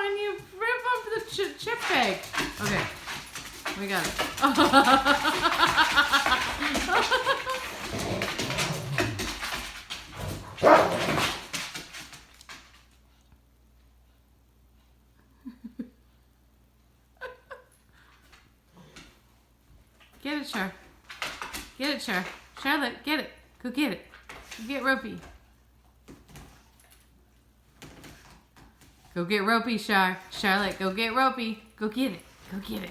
and you rip up the chip bag. Okay. We got it. Get it, Char. Get it, Char. Charlotte, get it. Go get it. Go get Ropey. Go get Ropey, Char. Charlotte, go get Ropey. Go get it. Go get it.